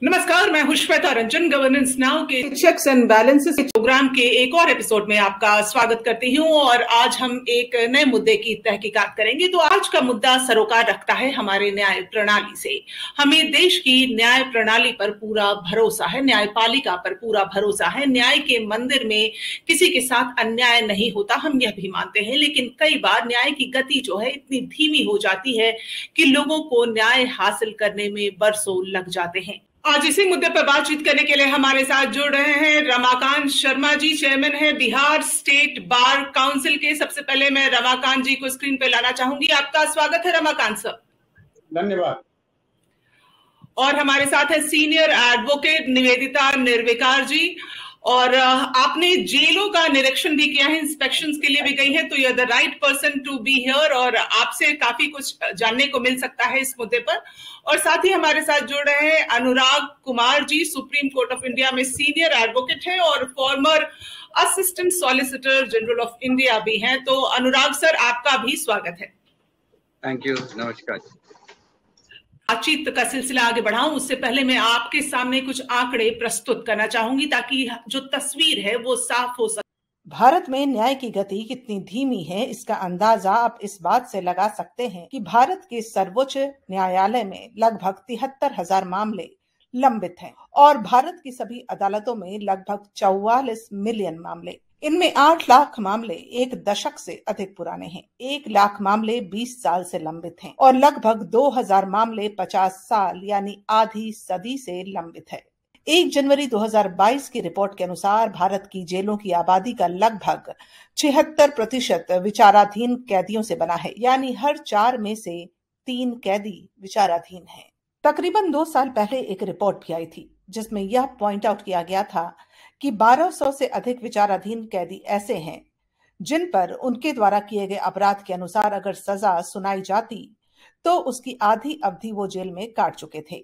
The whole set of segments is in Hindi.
नमस्कार, मैं हूं श्वेता रंजन। गवर्नेंस नाउ के चेक्स एंड बैलेंसेस प्रोग्राम के एक और एपिसोड में आपका स्वागत करती हूं और आज हम एक नए मुद्दे की तहकीकात करेंगे। तो आज का मुद्दा सरोकार रखता है हमारे न्याय प्रणाली से। हमें देश की न्याय प्रणाली पर पूरा भरोसा है, न्यायपालिका पर पूरा भरोसा है। न्याय के मंदिर में किसी के साथ अन्याय नहीं होता, हम यह भी मानते हैं, लेकिन कई बार न्याय की गति जो है इतनी धीमी हो जाती है कि लोगों को न्याय हासिल करने में बरसों लग जाते हैं। आज इसी मुद्दे पर बातचीत करने के लिए हमारे साथ जुड़ रहे हैं रमाकांत शर्मा जी, चेयरमैन है बिहार स्टेट बार काउंसिल के। सबसे पहले मैं रमाकांत जी को स्क्रीन पे लाना चाहूंगी। आपका स्वागत है रमाकांत सर। धन्यवाद। और हमारे साथ है सीनियर एडवोकेट निवेदिता निर्विकार जी, और आपने जेलों का निरीक्षण भी किया है, इंस्पेक्शंस के लिए भी गई है, तो you are the right person to be here और आपसे काफी कुछ जानने को मिल सकता है इस मुद्दे पर। और साथ ही हमारे साथ जुड़ रहे हैं अनुराग Kumar ji, supreme court of India में सीनियर एडवोकेट है और farmer assistant solicitor general of India भी हैं। तो अनुराग सर, आपका भी स्वागत है। थैंक यू, नमस्कार। बातचीत का सिलसिला आगे बढ़ाऊं उससे पहले मैं आपके सामने कुछ आंकड़े प्रस्तुत करना चाहूंगी ताकि जो तस्वीर है वो साफ हो सके। भारत में न्याय की गति कितनी धीमी है इसका अंदाजा आप इस बात से लगा सकते हैं कि भारत के सर्वोच्च न्यायालय में लगभग 73,000 मामले लंबित हैं और भारत की सभी अदालतों में लगभग 44 मिलियन मामले। इनमें 8 लाख मामले एक दशक से अधिक पुराने हैं, 1 लाख मामले 20 साल से लंबित हैं और लगभग 2000 मामले 50 साल यानी आधी सदी से लंबित है। 1 जनवरी 2022 की रिपोर्ट के अनुसार भारत की जेलों की आबादी का लगभग 76% विचाराधीन कैदियों से बना है, यानी हर 4 में से 3 कैदी विचाराधीन हैं। तकरीबन 2 साल पहले एक रिपोर्ट भी आई थी जिसमें यह पॉइंट आउट किया गया था कि 1200 से अधिक विचाराधीन कैदी ऐसे हैं जिन पर उनके द्वारा किए गए अपराध के अनुसार अगर सजा सुनाई जाती तो उसकी आधी अवधि वो जेल में काट चुके थे।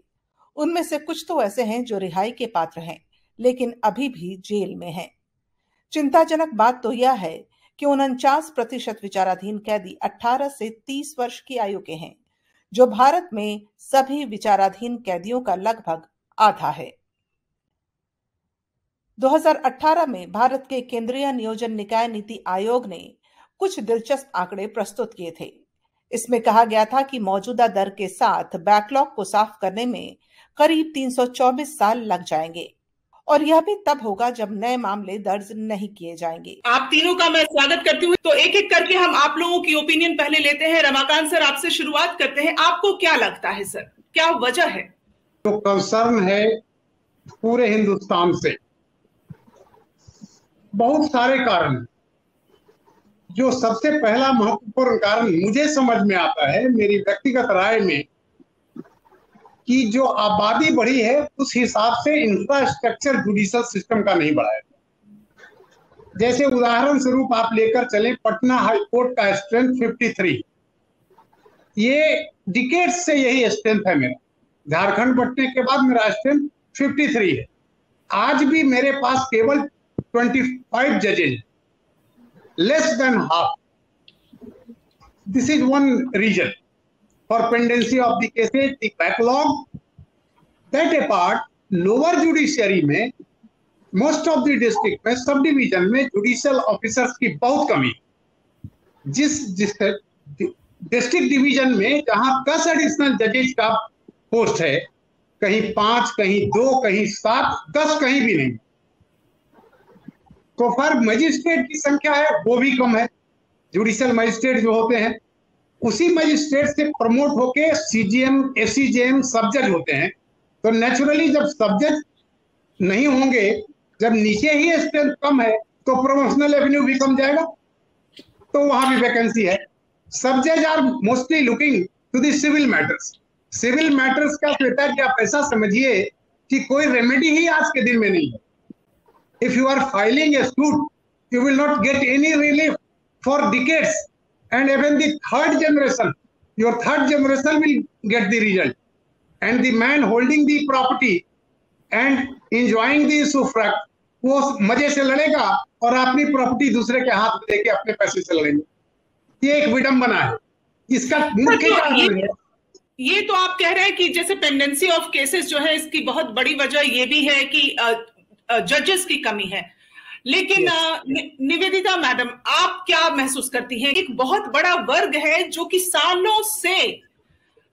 उनमें से कुछ तो ऐसे हैं जो रिहाई के पात्र हैं लेकिन अभी भी जेल में हैं। चिंताजनक बात तो यह है कि 49% विचाराधीन कैदी 18 से 30 वर्ष की आयु के हैं, जो भारत में सभी विचाराधीन कैदियों का लगभग आधा है। 2018 में भारत के केंद्रीय नियोजन निकाय नीति आयोग ने कुछ दिलचस्प आंकड़े प्रस्तुत किए थे। इसमें कहा गया था कि मौजूदा दर के साथ बैकलॉग को साफ करने में करीब 324 साल लग जाएंगे और यह भी तब होगा जब नए मामले दर्ज नहीं किए जाएंगे। आप तीनों का मैं स्वागत करती हूँ। तो एक एक करके हम आप लोगों की ओपिनियन पहले लेते हैं। रमाकांत सर, आपसे शुरुआत करते हैं। आपको क्या लगता है सर, क्या वजह है? तो कंसर्न है पूरे हिंदुस्तान से, बहुत सारे कारण। जो सबसे पहला महत्वपूर्ण कारण मुझे समझ में आता है, मेरी व्यक्तिगत राय में, कि जो आबादी बढ़ी है उस हिसाब से इंफ्रास्ट्रक्चर जुडिशियल सिस्टम का नहीं बढ़ा है। जैसे उदाहरण स्वरूप आप लेकर चलें, पटना हाई कोर्ट का स्ट्रेंथ 53, ये डिकेड्स से यही स्ट्रेंथ है मेरा। झारखंड बंटने के बाद मेरा स्ट्रेंथ 53 है। आज भी मेरे पास केवल 25 जजेज, less than half. This is one reason for pendency of the cases, the backlog. That apart, lower judiciary में most of the district में, सब डिवीजन में जुडिशियल ऑफिसर्स की बहुत कमी। जिस डिस्ट्रिक्ट डिवीजन में जहां 10 एडिशनल जजेज का पोस्ट है, कहीं 5, कहीं 2, कहीं 7, 10 कहीं भी नहीं। तो फिर मजिस्ट्रेट की संख्या है वो भी कम है। जुडिशियल मजिस्ट्रेट जो होते हैं उसी मजिस्ट्रेट से प्रमोट होके सीजीएम, एसीजेएम, सब जज होते हैं। तो नेचुरली जब सब जज नहीं होंगे, जब नीचे ही स्ट्रेंथ कम है, तो प्रमोशनल एवेन्यू भी कम जाएगा, तो वहां भी वैकेंसी है। सब जज are mostly looking to the civil matters. Civil matters का बेटा कि आप ऐसा समझिए कि कोई रेमेडी ही आज के दिन में नहीं है। If you are filing a suit, you will not get any relief for decades. And even the third generation, your third generation will get the result. And the man holding the property and enjoying the usufruct, वो मजे से लड़ेगा और अपनी प्रॉपर्टी दूसरे के हाथ में देके अपने पैसे से लड़ेंगे। ये एक विडंबना है। इसका मुख्य कारण है ये तो आप कह रहे हैं कि जैसे पेंडेंसी ऑफ केसेस जो है, इसकी बहुत बड़ी वजह ये भी है कि जजेस की कमी है। लेकिन निवेदिता मैडम, आप क्या महसूस करती हैं? एक बहुत बड़ा वर्ग है जो कि सालों से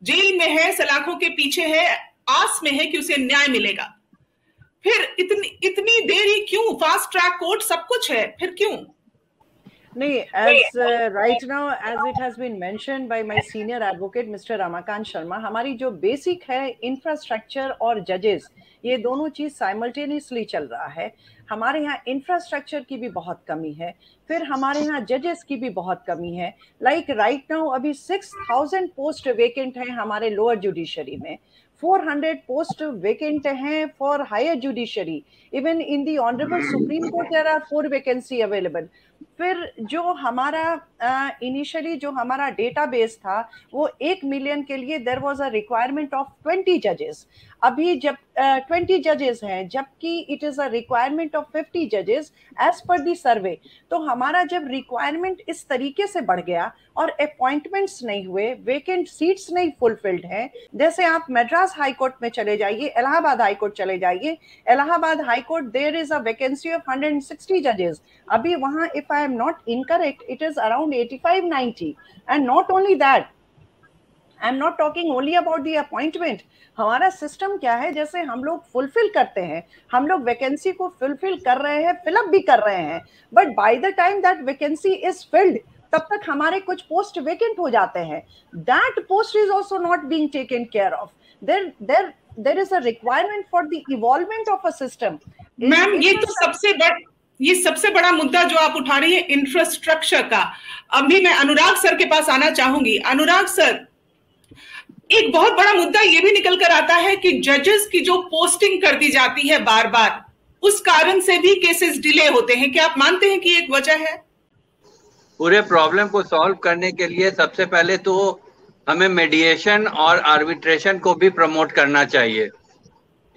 जेल में है, सलाखों के पीछे है, आस में है कि उसे न्याय मिलेगा, फिर इतनी देरी क्यों? फास्ट ट्रैक कोर्ट सब कुछ है, फिर क्यों? नहीं, as right now as it has been mentioned by my senior advocate Mr. Ramakant Sharma, हमारी जो बेसिक है इंफ्रास्ट्रक्चर और जजेस, ये दोनों चीज साइमल्टेनियसली चल रहा है। हमारे यहाँ इंफ्रास्ट्रक्चर की भी बहुत कमी है, फिर हमारे यहाँ जजेस की भी बहुत कमी है। लाइक राइट नाउ अभी 6000 पोस्ट वेकेंट है हमारे लोअर जुडिशरी में, 400 पोस्ट वेकेंट हैं for higher judiciary, even in the honourable supreme court there are 4 vacancy available. फिर जो हमारा इनिशियली जो हमारा डेटाबेस था वो 1 मिलियन के लिए there was a requirement of 20 जजेस। अभी जब 20 जजेस हैं, जबकि it is a requirement of 50 जजेस एज पर दी सर्वे। तो हमारा जब रिक्वायरमेंट इस तरीके से बढ़ गया और अपॉइंटमेंट्स नहीं हुए, वेकेंट सीट्स नहीं फुलफिल्ड हैं, जैसे आप मद्रास हाई कोर्ट में चले जाइए, इलाहाबाद हाई कोर्ट चले जाइए, Allahabad high court there is a vacancy of 160 जजेस। अभी वहां if I am not incorrect, it is around 85-90, and not only that, I am not talking only about the appointment. हमारा सिस्टम क्या है, जैसे हम लोग फुलफिल करते हैं, हम लोग वैकेंसी को फुलफिल कर रहे हैं, फिलअप भी कर रहे हैं, but by the time that vacancy is filled, तब तक हमारे कुछ पोस्ट वेकेंट हो जाते हैं। That post is also not being taken care of. There is a requirement for the involvement of a system. Ma'am, ये सबसे बड़ा मुद्दा जो आप उठा रही है इंफ्रास्ट्रक्चर का। अभी मैं अनुराग सर के पास आना चाहूंगी। अनुराग सर, एक बहुत बड़ा मुद्दा ये भी निकल कर आता है कि जजेस की जो पोस्टिंग कर दी जाती है बार बार, उस कारण से भी केसेस डिले होते हैं। क्या आप मानते हैं कि एक वजह है? पूरे प्रॉब्लम को सॉल्व करने के लिए सबसे पहले तो हमें मेडिएशन और आर्बिट्रेशन को भी प्रमोट करना चाहिए।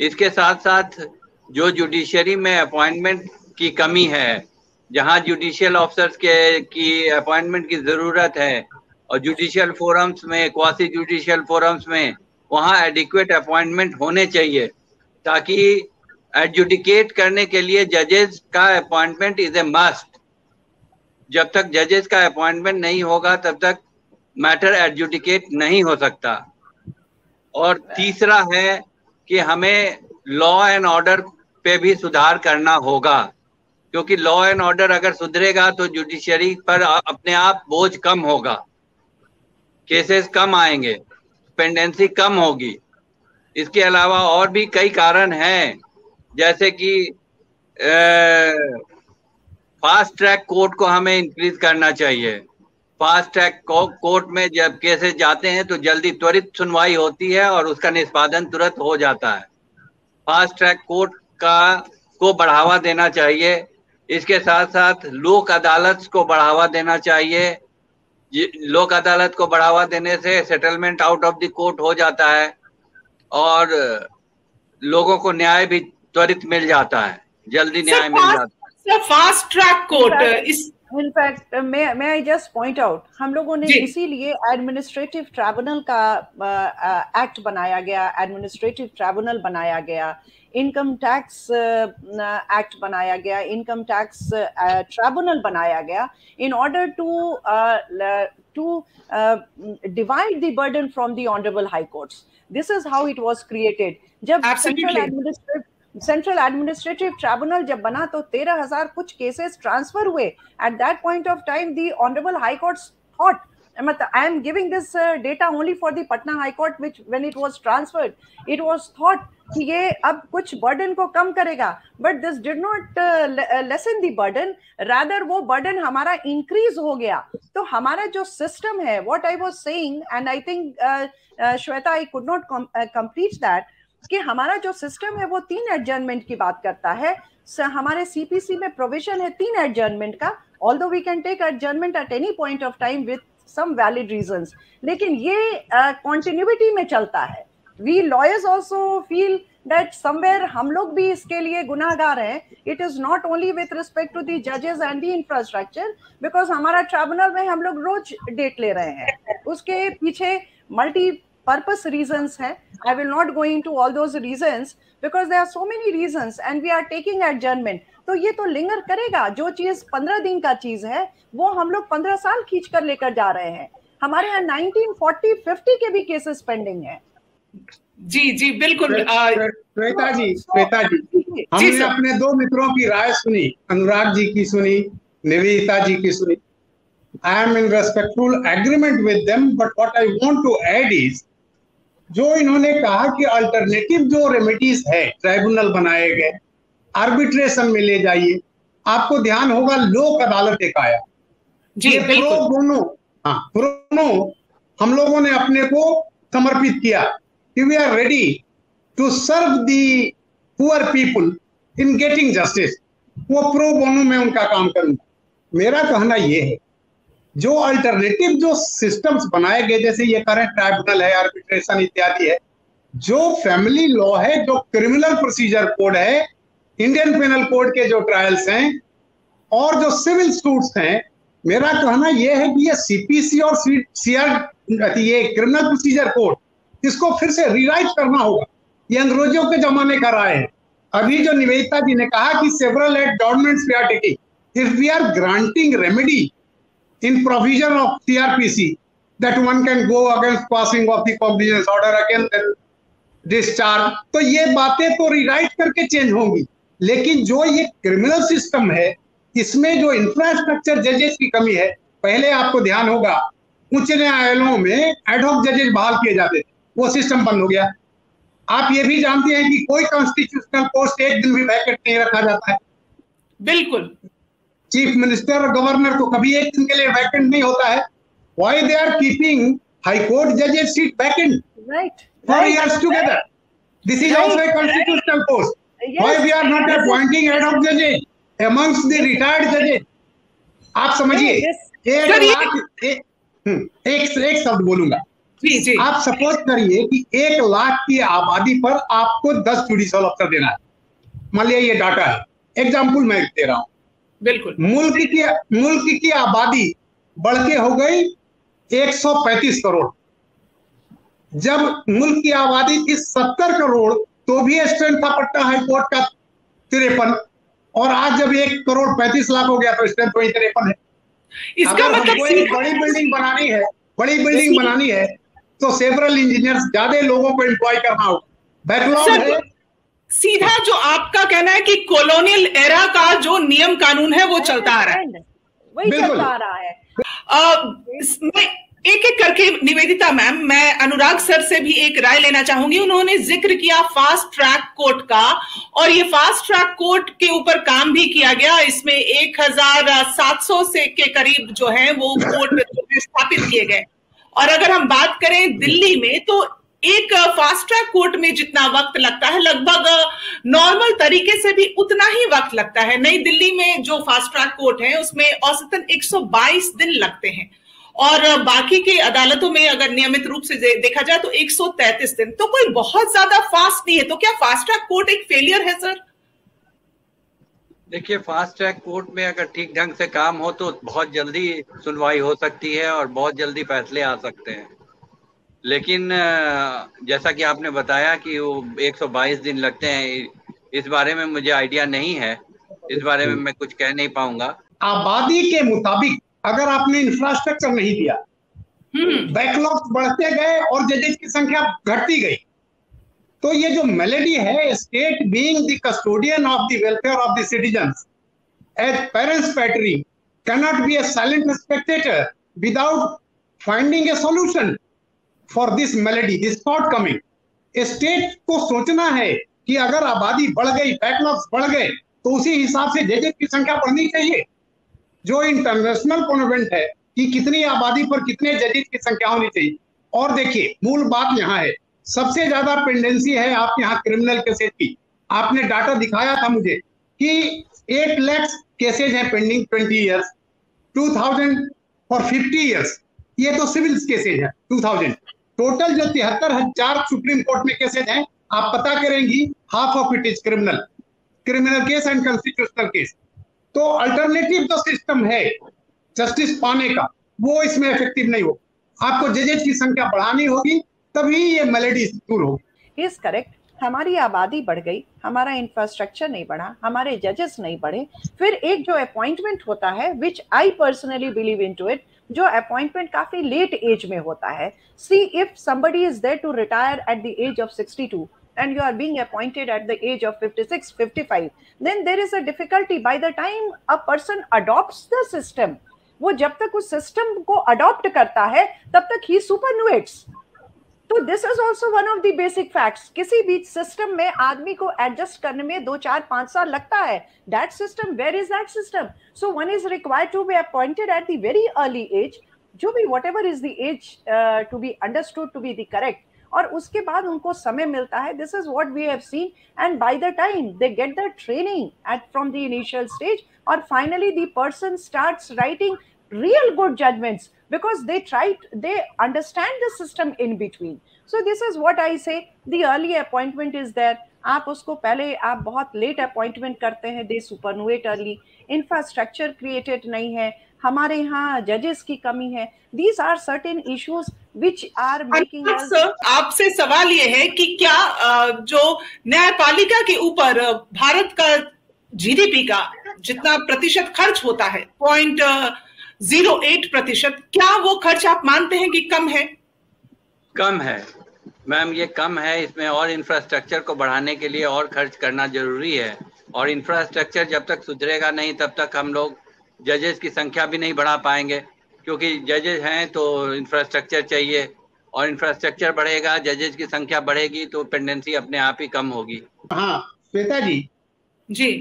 इसके साथ साथ जो जुडिशरी में अपॉइंटमेंट की कमी है, जहां जुडिशियल ऑफिसर्स की अपॉइंटमेंट की जरूरत है और जुडिशियल फोरम्स में, क्वासी जुडिशियल फोरम्स में, वहां एडिक्वेट अपॉइंटमेंट होने चाहिए, ताकि एडजुडिकेट करने के लिए जजेस का अपॉइंटमेंट इज ए मस्ट। जब तक जजेस का अपॉइंटमेंट नहीं होगा तब तक मैटर एडजुडिकेट नहीं हो सकता। और तीसरा है कि हमें लॉ एंड ऑर्डर पे भी सुधार करना होगा, क्योंकि लॉ एंड ऑर्डर अगर सुधरेगा तो जुडिशरी पर अपने आप बोझ कम होगा, केसेस कम आएंगे, पेंडेंसी कम होगी। इसके अलावा और भी कई कारण हैं, जैसे कि फास्ट ट्रैक कोर्ट को हमें इंक्रीज करना चाहिए। फास्ट ट्रैक कोर्ट में जब केसेस जाते हैं तो जल्दी त्वरित सुनवाई होती है और उसका निष्पादन तुरंत हो जाता है। फास्ट ट्रैक कोर्ट को बढ़ावा देना चाहिए। इसके साथ साथ लोक अदालत को बढ़ावा देना चाहिए। लोक अदालत को बढ़ावा देने से settlement out of the court हो जाता है और लोगों को न्याय भी त्वरित मिल जाता है, जल्दी न्याय मिल जाता है। Fast track court in fact may I just point out, हम लोगों ने इसीलिए एडमिनिस्ट्रेटिव ट्राइब्यूनल का एक्ट बनाया गया, एडमिनिस्ट्रेटिव ट्राइब्यूनल बनाया गया, इनकम टैक्स एक्ट बनाया गया, इनकम टैक्स ट्राइब्यूनल बनाया गया, in order to divide the burden from the honorable high courts. This is how it was created. जब सेंट्रल एडमिनिस्ट्रेटिव ट्राइब्यूनल जब बना तो 13,000 कुछ केसेस ट्रांसफर हुए। At that point of time the honourable high court thought, मतलब I am giving this data only for the Patna high court, which when it was transferred it was thought कि ये अब कुछ बर्डन को कम करेगा, but this did not lessen the burden, rather वो बर्डन हमारा इंक्रीज हो गया। तो हमारा जो सिस्टम है, what I was saying and I think Shweta I could not complete that, कि हमारा जो सिस्टम है वो 3 एडजर्नमेंट की बात करता है। हमारे सीपीसी में प्रोविजन है 3 एडजर्नमेंट का, although we can take adjournment at any point of time with some valid reasons, लेकिन ये कॉन्टिन्यूटी में चलता है। We lawyers also feel that somewhere हम लोग भी इसके लिए गुनाहगार हैं। It is not only with respect to the जजेस एंड द इंफ्रास्ट्रक्चर, बिकॉज हमारा ट्राइब्यूनल में हम लोग रोज डेट ले रहे हैं, उसके पीछे मल्टी purpose reasons हैं. I will not go into all those reasons because there are so many reasons and we are taking adjournment. तो ये तो लिंगर करेगा. जो चीज 15 दिन का चीज है वो हम लोग 15 साल खींच कर लेकर जा रहे हैं. हमारे यहाँ 1940-50 के भी केसेस पेंडिंग है. जी जी बिल्कुल. श्वेता जी हमने अपने दो मित्रों की राय सुनी, अनुराग जी की सुनी, निवेदिता जी की सुनी. I am in respectful agreement with them, but what I want to add is, जो इन्होंने कहा कि अल्टरनेटिव जो रेमेडीज है, ट्राइब्यूनल बनाए गए, आर्बिट्रेशन में ले जाइए. आपको ध्यान होगा लोक अदालत एक आया. जी प्रो बोनो हम लोगों ने अपने को समर्पित किया कि we are ready to serve the poor people in getting justice. वो प्रो बोनो में उनका काम करूंगा. मेरा कहना यह है, जो अल्टरनेटिव जो सिस्टम्स बनाए गए, जैसे ये करंट ट्राइब्यूनल है, आर्बिट्रेशन इत्यादि है, जो फैमिली लॉ है, जो क्रिमिनल प्रोसीजर कोड है, इंडियन पेनल कोड के जो ट्रायल्स हैं और जो सिविल सूट्स हैं, मेरा कहना यह है कि ये सीपीसी और सीआर ये क्रिमिनल प्रोसीजर कोड, इसको फिर से रीराइट करना होगा. ये अंग्रेजों के जमाने का राय है. अभी जो निवेदिता जी ने कहा कि several adjournments we are taking, if we are granting remedy in provision of CRPC that one can go against passing of the cognizance order against discharge, तो ये बातें तो रिराइट करके चेंज होंगी. लेकिन जो ये क्रिमिनल सिस्टम है, इसमें जो इंफ्रास्ट्रक्चर जजेस की कमी है, पहले आपको ध्यान होगा उच्च न्यायालयों में एडहॉक जजेस बहाल किए जाते थे, वो सिस्टम बंद हो गया. आप ये भी जानते हैं कि कोई कॉन्स्टिट्यूशनल पोस्ट एक दिन भी वैकेंट नहीं रखा जाता है. बिल्कुल. चीफ मिनिस्टर और गवर्नर को कभी एक दिन के लिए वैकेंट नहीं होता है. Why they are keeping high court जजेस seat vacant for years together? This is also a constitutional post. Why we are not appointing head of जजेस अमंग्स द रिटायर्ड जजेस? आप समझिए, एक शब्द बोलूंगा. जी जी. आप सपोज करिए कि 1 लाख की आबादी पर आपको 10 जुडिशियल अफसर देना है. मान लिया ये डाटा है, एग्जाम्पल मैं दे रहा हूं. बिल्कुल. मुल्क की आबादी बढ़ के हो गई 135 करोड़. जब मुल्क की आबादी थी 70 करोड़ तो भी स्ट्रेंथ था पटना हाईकोर्ट का 53, और आज जब 1 करोड़ 35 लाख हो गया तो स्ट्रेंथ वही 53 है. इसका मतलब बड़ी बिल्डिंग बनानी है तो सेवरल इंजीनियर्स ज्यादा लोगों को एम्प्लॉय करना होगा. बैकलॉग है. सीधा जो आपका कहना है कि कॉलोनियल एरा का जो नियम कानून है वो चलता आ रहा है, वही चलता आ रहा है. मैं एक एक करके, निवेदिता मैम, मैं अनुराग सर से भी एक राय लेना चाहूंगी. उन्होंने जिक्र किया फास्ट ट्रैक कोर्ट का, और ये फास्ट ट्रैक कोर्ट के ऊपर काम भी किया गया. इसमें 1700 से के करीब जो है वो कोर्ट स्थापित किए गए. और अगर हम बात करें दिल्ली में, तो एक फास्ट ट्रैक कोर्ट में जितना वक्त लगता है, लगभग नॉर्मल तरीके से भी उतना ही वक्त लगता है. नई दिल्ली में जो फास्ट ट्रैक कोर्ट है उसमें औसतन 122 दिन लगते हैं, और बाकी के अदालतों में अगर नियमित रूप से देखा जाए तो 133 दिन. तो कोई बहुत ज्यादा फास्ट नहीं है. तो क्या फास्ट ट्रैक कोर्ट एक फेलियर है सर? देखिए, फास्ट ट्रैक कोर्ट में अगर ठीक ढंग से काम हो तो बहुत जल्दी सुनवाई हो सकती है और बहुत जल्दी फैसले आ सकते हैं. लेकिन जैसा कि आपने बताया कि वो 122 दिन लगते हैं, इस बारे में मुझे आइडिया नहीं है. इस बारे में मैं कुछ कह नहीं पाऊंगा. आबादी के मुताबिक अगर आपने इंफ्रास्ट्रक्चर नहीं दिया, बैकलॉग्स बढ़ते गए और जजेस की संख्या घटती गई, तो ये जो मेलेडी है, state being the custodian of the welfare of the citizens as parens patriae cannot be a silent spectator without finding a solution for this malady, this shortcoming. State को सोचना है कि अगर आबादी बढ़ गई, बैकलॉग्स बढ़ गए, तो उसी हिसाब से जजेस की संख्या बढ़नी चाहिए. जो इंटरनेशनल कॉन्वेंट है कि कितनी आबादी पर कितने जजेस की संख्या होनी चाहिए. और देखिए, मूल बात यहाँ है, सबसे ज्यादा पेंडेंसी है आप यहाँ क्रिमिनल केसेज की. आपने डाटा दिखाया था मुझे कि 8 लाख केसेज हैं पेंडिंग 20 ईयर्स, 2000 फॉर 50 ईयर्स. ये तो सिविल केसेज है 2000. टोटल जो 73,000 सुप्रीम कोर्ट में केसेज हैं, आप पता करेंगी, half of it is criminal case and constitutional case. तो अल्टरनेटिव जो सिस्टम है जस्टिस पाने का, वो इसमें इफेक्टिव नहीं हो. आपको जजेस की संख्या बढ़ानी होगी, तभी ये मेलेडी दूर होगी। Is correct. हमारी आबादी बढ़ गई, हमारा इंफ्रास्ट्रक्चर नहीं बढ़ा, हमारे जजेस नहीं बढ़े, फिर एक जो अपॉइंटमेंट होता है, which I personally believe into it, जो अपॉइंटमेंट काफी लेट एज में होता है। See if somebody is there to retire at the age of 62 and you are being appointed at the age of 56 55, then there is a difficulty by the time a person adopts the system। वो जब तक उस सिस्टम को अडॉप्ट करता है तब तक ही सुपरनुएट्स। तो this is also one of the basic facts. किसी भी सिस्टम में आदमी को एडजस्ट करने में 2 4 5 साल लगता है। That system, where is that system? So one is required to be appointed at the very early age, जो भी whatever is the age to be understood to be the correct, और उसके बाद उनको समय मिलता है। This is what we have seen, and by the time they get the training at from the initial stage, और finally the person starts writing real good judgments because they understand the system in between। So this is what I say, the early appointment is there। आप उसको पहले आप बहुत लेट अपॉइंटमेंट करते हैं, दे सुपरनुएट अर्ली, इंफ्रास्ट्रक्चर क्रिएटेड नहीं है, हमारे यहाँ जजेस की कमी है। These are certain issues which are making us। आपसे सवाल ये है कि क्या जो न्यायपालिका के ऊपर भारत का जीडीपी का जितना प्रतिशत खर्च होता है 0.08%, क्या वो खर्च आप मानते हैं कि कम है? कम है मैम, ये कम है। इसमें और इंफ्रास्ट्रक्चर को बढ़ाने के लिए और खर्च करना जरूरी है, और इंफ्रास्ट्रक्चर जब तक सुधरेगा नहीं तब तक हम लोग जजेस की संख्या भी नहीं बढ़ा पाएंगे, क्योंकि जजेस हैं तो इंफ्रास्ट्रक्चर चाहिए, और इंफ्रास्ट्रक्चर बढ़ेगा, जजेस की संख्या बढ़ेगी तो पेंडेंसी अपने आप ही कम होगी। हाँ श्वेता जी,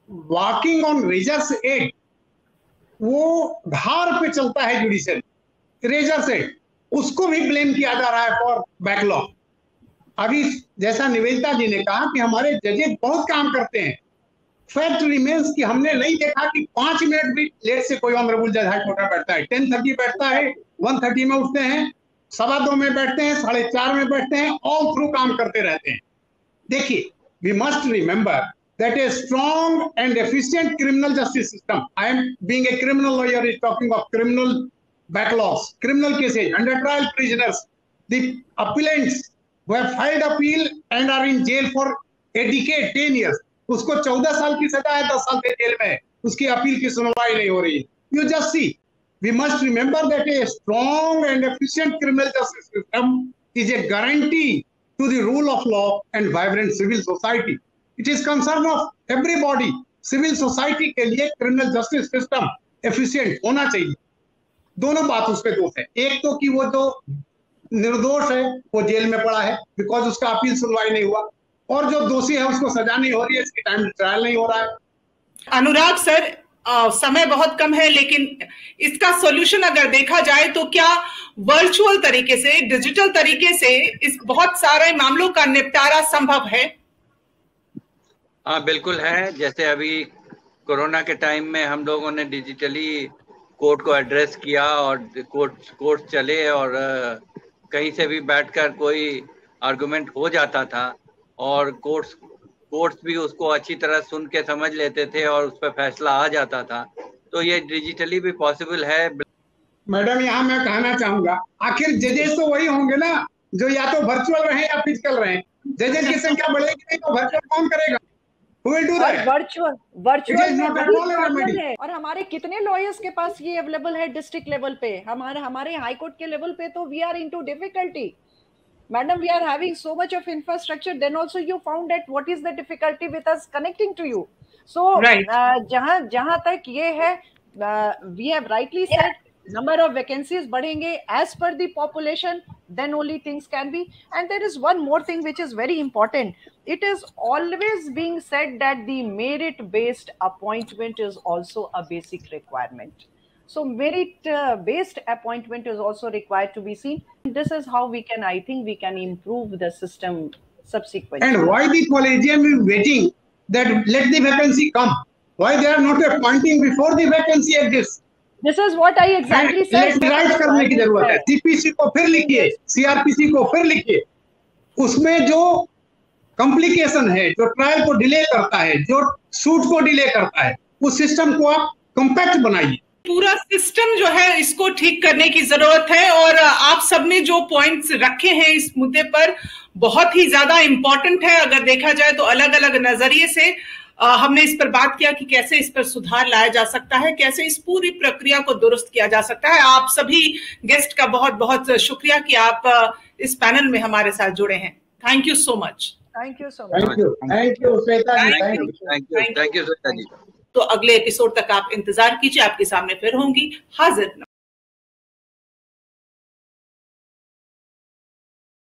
वॉकिंग ऑन रेजर्स एड, वो धार पे चलता है जुडिशियल रेजर से, उसको भी ब्लेम किया जा रहा है फॉर बैकलॉग। अभी जैसा निवेदिता जी ने कहा कि हमारे जजेस बहुत काम करते हैं, फैक्ट रिमेन्स कि हमने नहीं देखा कि 5 मिनट भी लेट से कोई ऑनरेबल जज हाई कोर्ट में बैठता है। 10:30 बैठता है, 1:30 में उठते हैं, 2:15 में बैठते हैं, 4:30 में बैठते हैं, ऑल थ्रू काम करते रहते हैं। देखिए, we must remember that a strong and efficient criminal justice system, I am being a criminal lawyer is talking of criminal backlogs, criminal cases, under trial prisoners, the appellants who have filed appeal and are in jail for a decade, 10 years, उसको 14 साल की सजा है, 10 साल के जेल में, उसकी अपील की सुनवाई नहीं हो रही। You just see, we must remember that a strong and efficient criminal justice system is a guarantee to the rule of law and vibrant civil society। It is concern of everybody। Civil society के लिए क्रिमिनल जस्टिस सिस्टम एफिशिएंट होना चाहिए। दोनों बात उस पे दोष है, एक तो कि वो जो निर्दोष है वो जेल में पड़ा है बिकॉज उसका अपील सुनवाई नहीं हुआ, और जो दोषी है उसको सजा नहीं हो रही है, इसकी टाइम ट्रायल नहीं हो रहा है। अनुराग सर, समय बहुत कम है, लेकिन इसका सॉल्यूशन अगर देखा जाए तो क्या वर्चुअल तरीके से, डिजिटल तरीके से इस बहुत सारे मामलों का निपटारा संभव है? हाँ बिल्कुल है। जैसे अभी कोरोना के टाइम में हम लोगों ने डिजिटली कोर्ट को एड्रेस किया और कोर्ट चले, और कहीं से भी बैठकर कोई आर्गुमेंट हो जाता था, और कोर्ट्स भी उसको अच्छी तरह सुन के समझ लेते थे और उस पर फैसला आ जाता था। तो ये डिजिटली भी पॉसिबल है। मैडम, यहाँ मैं कहना चाहूंगा, आखिर जजेस तो वही होंगे ना जो या तो वर्चुअल रहे या फिजिकल रहे। जजेस की संख्या बढ़ेगी नहीं तो वर्चुअल कौन करेगा? वर्चुअल है। और हमारे कितने लॉयर्स के पास ये अवेलेबल है डिस्ट्रिक्ट लेवल पे? हमारे हाई कोर्ट के लेवल पे तो we are into difficulty madam. We are having so much of infrastructure, then also you found that what is the difficulty with us connecting to you. So जहां तक ये है, we have rightly said, number of vacancies बढ़ेंगे as per the population, then only things can be। And there is one more thing which is very important। It is always being said that the merit based appointment is also a basic requirement। So merit based appointment is also required to be seen। This is how we can, I think we can improve the system subsequently। And why the collegium is waiting that let the vacancy come? Why they are not appointing before the vacancy exists? This is what I exactly said। Right करने की जरूरत है। सीपीसी को फिर लिखिए, सीआरपीसी को फिर लिखिए, उसमें जो कॉम्प्लिकेशन है, जो ट्रायल को डिले करता है, जो सूट को डिले करता है, उस सिस्टम को आप कॉम्पैक्ट बनाइए। पूरा सिस्टम जो है इसको ठीक करने की जरूरत है। और आप सबने जो पॉइंट्स रखे हैं इस मुद्दे पर बहुत ही ज्यादा इम्पोर्टेंट है। अगर देखा जाए तो अलग अलग नजरिए से हमने इस पर बात किया कि कैसे इस पर सुधार लाया जा सकता है, कैसे इस पूरी प्रक्रिया को दुरुस्त किया जा सकता है। आप सभी गेस्ट का बहुत बहुत शुक्रिया कि आप इस पैनल में हमारे साथ जुड़े हैं। Thank you so much. Thank you so much. Thank you Shweta ji, thank you Shweta ji. तो अगले एपिसोड तक आप इंतजार कीजिए, आपके सामने फिर होंगी हाजिर।